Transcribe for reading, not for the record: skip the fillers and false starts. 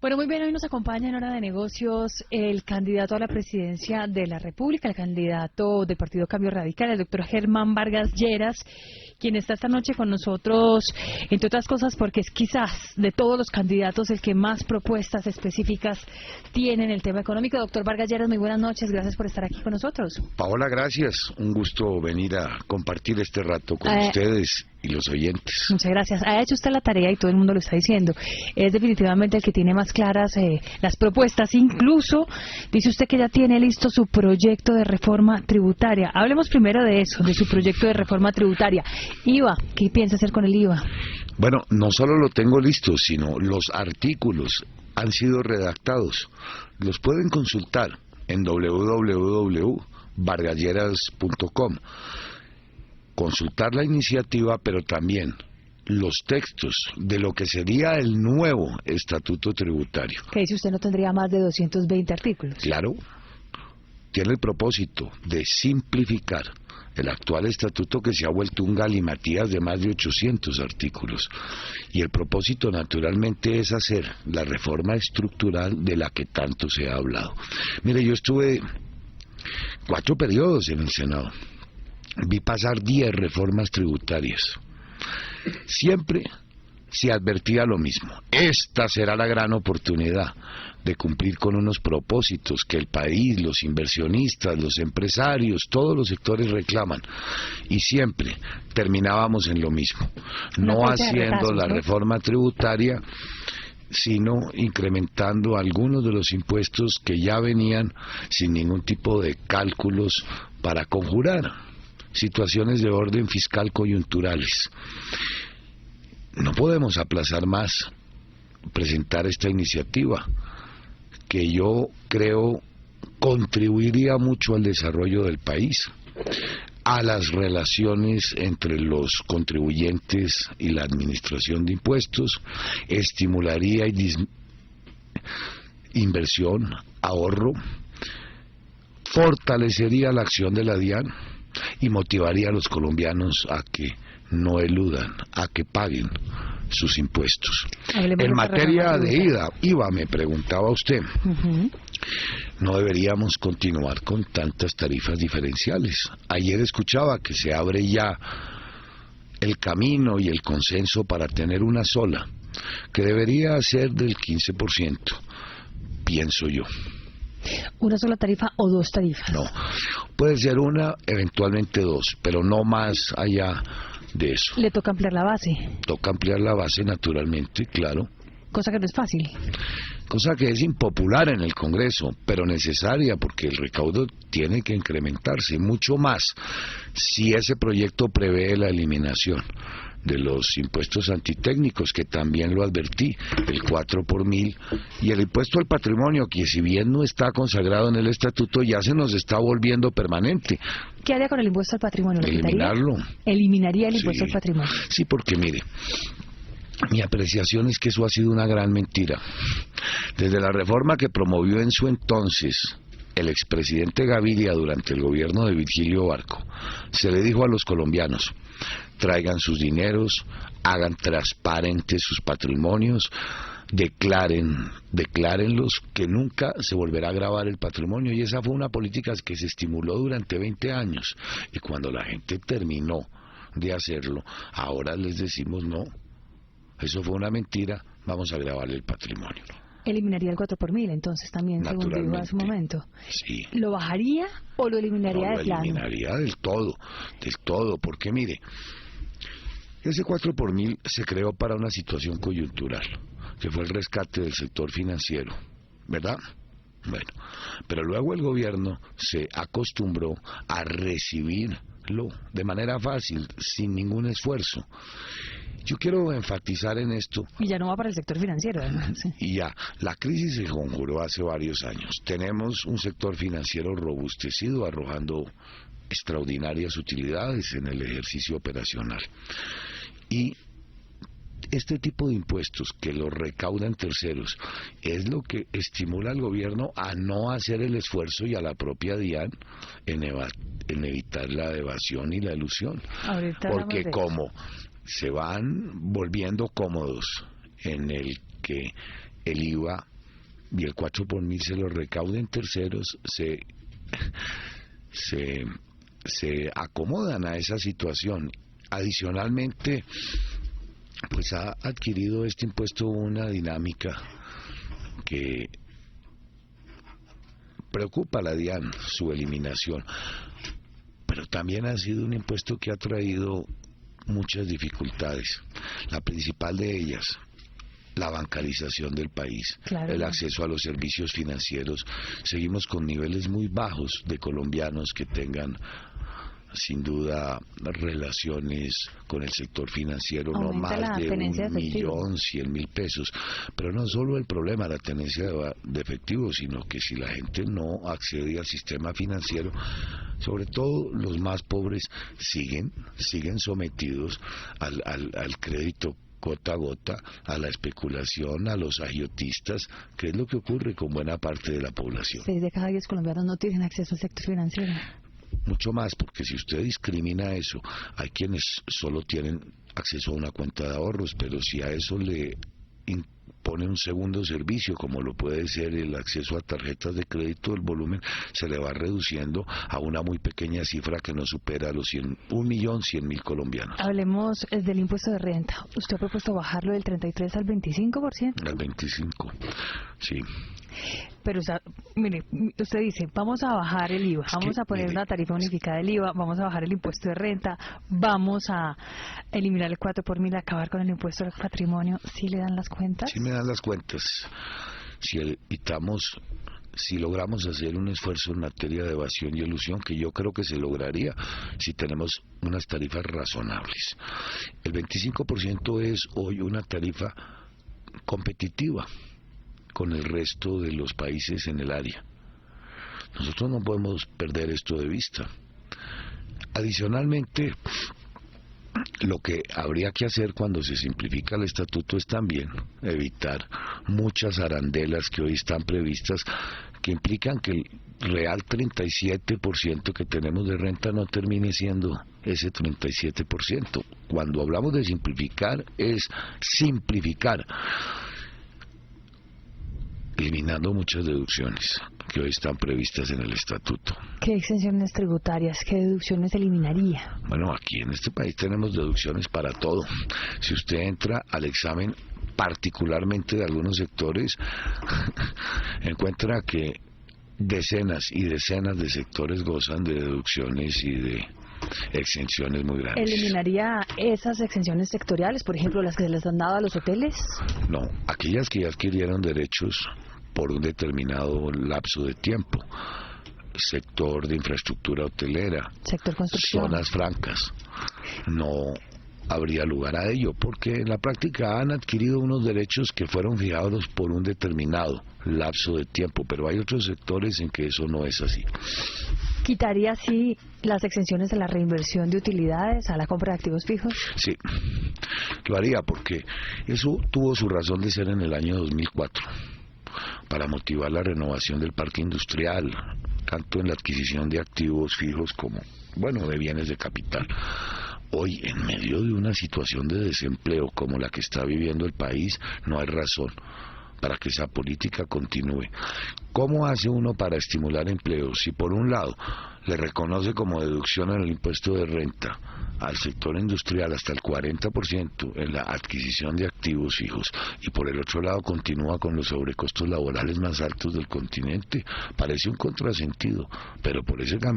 Bueno, muy bien, hoy nos acompaña en Hora de Negocios el candidato a la presidencia de la República, el candidato del Partido Cambio Radical, el doctor Germán Vargas Lleras, quien está esta noche con nosotros, entre otras cosas porque es quizás de todos los candidatos el que más propuestas específicas tiene en el tema económico. Doctor Vargas Lleras, muy buenas noches, gracias por estar aquí con nosotros. Paola, gracias, un gusto venir a compartir este rato con ustedes y los oyentes. Muchas gracias. Ha hecho usted la tarea y todo el mundo lo está diciendo. Es definitivamente el que tiene más claras las propuestas. Incluso dice usted que ya tiene listo su proyecto de reforma tributaria. Hablemos primero de eso, de su proyecto de reforma tributaria. IVA, ¿qué piensa hacer con el IVA? Bueno, no solo lo tengo listo, sino los artículos han sido redactados. Los pueden consultar en www.vargaslleras.com. Consultar la iniciativa, pero también los textos de lo que sería el nuevo estatuto tributario. ¿Qué dice usted? ¿No tendría más de 220 artículos? Claro, tiene el propósito de simplificar el actual estatuto que se ha vuelto un galimatías de más de 800 artículos. Y el propósito naturalmente es hacer la reforma estructural de la que tanto se ha hablado. Mire, yo estuve 4 periodos en el Senado. Vi pasar 10 reformas tributarias. Siempre se advertía lo mismo. Esta será la gran oportunidad de cumplir con unos propósitos que el país, los inversionistas, los empresarios, todos los sectores reclaman. Y siempre terminábamos en lo mismo. No haciendo la reforma tributaria, sino incrementando algunos de los impuestos que ya venían sin ningún tipo de cálculos para conjurar situaciones de orden fiscal coyunturales. No podemos aplazar más presentar esta iniciativa, que yo creo contribuiría mucho al desarrollo del país, a las relaciones entre los contribuyentes y la administración de impuestos, estimularía inversión, ahorro, fortalecería la acción de la DIAN y motivaría a los colombianos a que no eludan, a que paguen sus impuestos. En materia de IVA, me preguntaba usted, no deberíamos continuar con tantas tarifas diferenciales. Ayer escuchaba que se abre ya el camino y el consenso para tener una sola, que debería ser del 15%, pienso yo. ¿Una sola tarifa o 2 tarifas? No, puede ser una, eventualmente 2, pero no más allá de eso. ¿Le toca ampliar la base? Toca ampliar la base, naturalmente, claro. Cosa que no es fácil. Cosa que es impopular en el Congreso, pero necesaria porque el recaudo tiene que incrementarse mucho más si ese proyecto prevé la eliminación de los impuestos antitécnicos, que también lo advertí, el 4 por 1000, y el impuesto al patrimonio, que si bien no está consagrado en el estatuto, ya se nos está volviendo permanente. ¿Qué haría con el impuesto al patrimonio? Eliminarlo. ¿Eliminaría el impuesto al patrimonio? Sí, porque mire, mi apreciación es que eso ha sido una gran mentira. Desde la reforma que promovió en su entonces el expresidente Gaviria durante el gobierno de Virgilio Barco, se le dijo a los colombianos: traigan sus dineros, hagan transparentes sus patrimonios, declárenlos, que nunca se volverá a gravar el patrimonio. Y esa fue una política que se estimuló durante 20 años. Y cuando la gente terminó de hacerlo, ahora les decimos no, eso fue una mentira, vamos a grabar el patrimonio. ¿Eliminaría el 4 por 1000 entonces también, según dijo hace un momento? Sí. ¿Lo bajaría o lo eliminaría de plano? Lo eliminaría del todo, porque mire, ese 4 por 1000 se creó para una situación coyuntural, que fue el rescate del sector financiero, ¿verdad? Bueno, pero luego el gobierno se acostumbró a recibirlo de manera fácil, sin ningún esfuerzo. Yo quiero enfatizar en esto. Y ya no va para el sector financiero, además. Sí. Y ya, la crisis se conjuró hace varios años. Tenemos un sector financiero robustecido, arrojando extraordinarias utilidades en el ejercicio operacional. Y este tipo de impuestos que los recaudan terceros es lo que estimula al gobierno a no hacer el esfuerzo, y a la propia DIAN en evitar la evasión y la elusión. Porque como se van volviendo cómodos en el que el IVA y el 4 por mil se lo recauden terceros, se acomodan a esa situación. Adicionalmente, pues ha adquirido este impuesto una dinámica que preocupa a la DIAN, su eliminación, pero también ha sido un impuesto que ha traído muchas dificultades. La principal de ellas, la bancarización del país, claro, el acceso a los servicios financieros. Seguimos con niveles muy bajos de colombianos que tengan sin duda relaciones con el sector financiero. Aumenta no más de 1.100.000 pesos. Pero no solo el problema de la tenencia de efectivo, sino que si la gente no accede al sistema financiero, sobre todo los más pobres siguen sometidos al crédito gota a gota, a la especulación, a los agiotistas, que es lo que ocurre con buena parte de la población. 6 de cada 10 colombianos no tienen acceso al sector financiero. Mucho más, porque si usted discrimina eso, hay quienes solo tienen acceso a una cuenta de ahorros, pero si a eso le impone un segundo servicio, como lo puede ser el acceso a tarjetas de crédito, el volumen se le va reduciendo a una muy pequeña cifra que no supera los 1.100.000 colombianos. Hablemos del impuesto de renta. ¿Usted ha propuesto bajarlo del 33 al 25%? Al 25, sí. Pero, o sea, mire, usted dice, vamos a bajar el IVA, vamos a poner una tarifa unificada del IVA, vamos a bajar el impuesto de renta, vamos a eliminar el 4 por mil, acabar con el impuesto al patrimonio. ¿Sí le dan las cuentas? Sí me dan las cuentas. Si logramos hacer un esfuerzo en materia de evasión y elusión, que yo creo que se lograría si tenemos unas tarifas razonables. El 25% es hoy una tarifa competitiva con el resto de los países en el área. Nosotros no podemos perder esto de vista. Adicionalmente, lo que habría que hacer cuando se simplifica el estatuto es también evitar muchas arandelas que hoy están previstas, que implican que el real 37% que tenemos de renta no termine siendo ese 37%. Cuando hablamos de simplificar, es simplificar, eliminando muchas deducciones que hoy están previstas en el estatuto. ¿Qué exenciones tributarias, qué deducciones eliminaría? Bueno, aquí en este país tenemos deducciones para todo. Si usted entra al examen, particularmente de algunos sectores, encuentra que decenas y decenas de sectores gozan de deducciones y de exenciones muy grandes. ¿Eliminaría esas exenciones sectoriales, por ejemplo, las que se les han dado a los hoteles? No, aquellas que ya adquirieron derechos por un determinado lapso de tiempo. Sector de infraestructura hotelera, sector construcción, zonas francas, no habría lugar a ello, porque en la práctica han adquirido unos derechos que fueron fijados por un determinado lapso de tiempo, pero hay otros sectores en que eso no es así. ¿Quitaría así las exenciones de la reinversión de utilidades a la compra de activos fijos? Sí, lo haría, porque eso tuvo su razón de ser en el año 2004, para motivar la renovación del parque industrial, tanto en la adquisición de activos fijos como, de bienes de capital. Hoy, en medio de una situación de desempleo como la que está viviendo el país, no hay razón para que esa política continúe. ¿Cómo hace uno para estimular empleo? Si por un lado le reconoce como deducción en el impuesto de renta al sector industrial hasta el 40% en la adquisición de activos fijos, y por el otro lado continúa con los sobrecostos laborales más altos del continente, parece un contrasentido, pero por ese camino